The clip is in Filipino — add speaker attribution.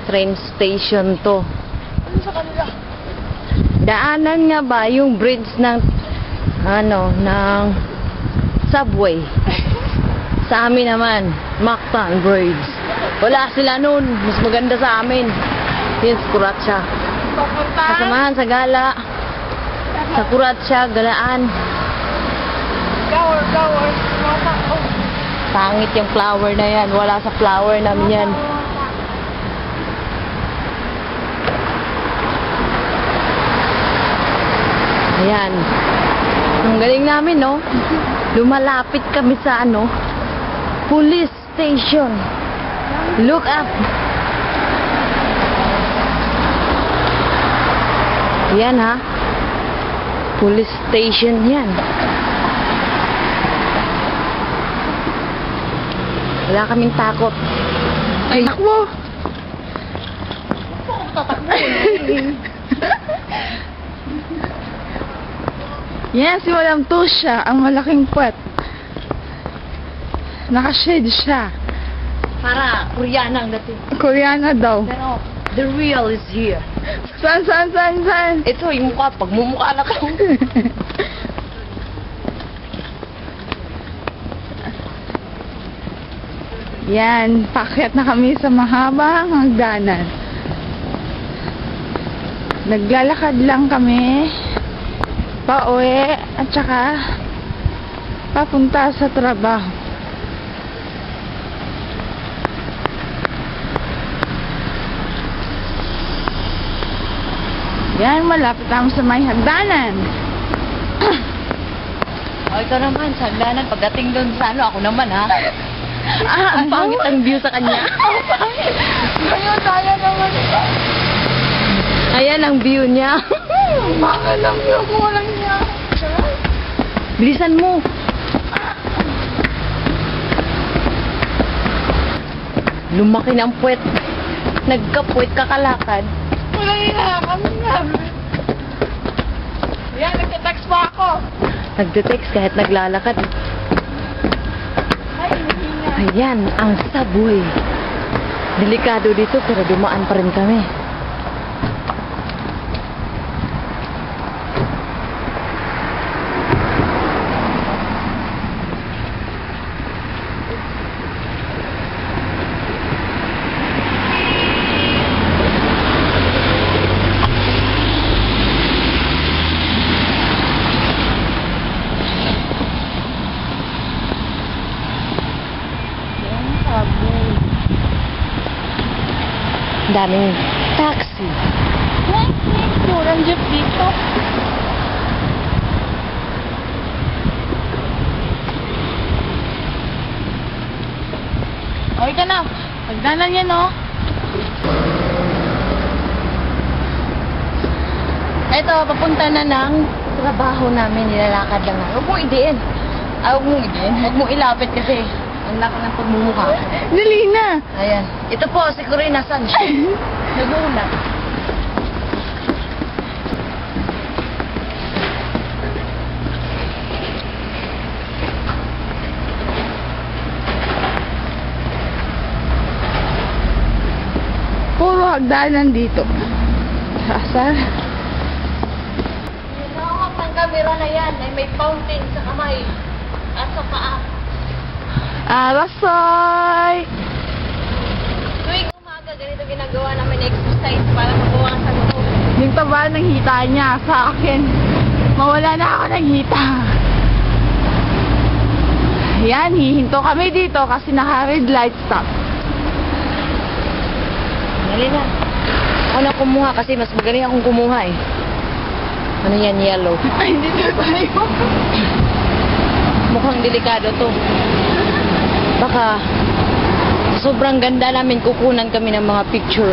Speaker 1: train station to.
Speaker 2: Ano sa kanila?
Speaker 1: Daanan nga ba yung bridge ng ng subway? Sa amin naman, Mactan Bridge. Wala sila nun. Mas maganda sa amin. Yan, sa Kuratsa. Kasamahan sa gala. Sa Kuratsa, galaan.
Speaker 2: Flower.
Speaker 1: Pangit yung flower na yan. Wala sa flower namin yan. Ayan. Ang galing namin, no? Lumalapit kami sa police station. Look up. Yan, ha? Police station yan. Wala kaming takot.
Speaker 2: Ay, takbo! Yan, si Madam Tusha, ang malaking puwet. Naka-shade siya.
Speaker 1: Para Koreana ang dating.
Speaker 2: Koreana daw.
Speaker 1: Pero, the real is here.
Speaker 2: Saan?
Speaker 1: Ito, yung mukha. Pagmumukha na ka.
Speaker 2: Yan, paakyat na kami sa mahabang hagdanan. Naglalakad lang kami pauwi at saka papunta sa trabaho. Yan, malapit naman sa may hagdanan.
Speaker 1: O, ito naman, sa hagdanan. Pagdating doon sa ako naman, ha? Ang pangit ang view sa kanya.
Speaker 2: Ang pangit. Ngayon, tayo naman.
Speaker 1: Ayan ang view niya.
Speaker 2: Bakit ang view ko lang niya?
Speaker 1: Bilisan mo. Lumaki na ang puwet. Nagkapuwet kakalakad.
Speaker 2: Walang hinahakan namin. Yan, nagka-text pa ako.
Speaker 1: Nagde-text kahit naglalakad.
Speaker 2: Ay, hindi nga.
Speaker 1: Ayan, ang subway. Delikado dito pero dumaan pa rin kami. Daming taxi.
Speaker 2: Kurang jeep dito. Okay ka na. Pagdanan yan, no?
Speaker 1: Ito, papunta na ng trabaho namin. Nilalakad lang na. Huwag mong idiin. Huwag mong idiin. Huwag mong ilapit kasi ang laki ng pagmumukha.
Speaker 2: Dali na.
Speaker 1: Ayan. Ito po, si Corina Sunshine. Nag-uuna.
Speaker 2: Puro hagdanan dito. Sasar.
Speaker 1: Nakakap ng camera na yan ay may fountain sa kamay at sa paa.
Speaker 2: Arasoy!
Speaker 1: Tuwing umaga, ganito ginagawa namin exercise para mabawasan ko.
Speaker 2: Yung taba ng hita niya sa akin. Mawala na ako ng hita. Yan, hihinto kami dito kasi naka-red light stop.
Speaker 1: Dali na. Ako na kumuha kasi mas magaling akong kumuha eh. Ano yan, yellow?
Speaker 2: Ay, hindi na tayo.
Speaker 1: Mukhang delikado to. Baka sobrang ganda namin kukunan kami ng mga picture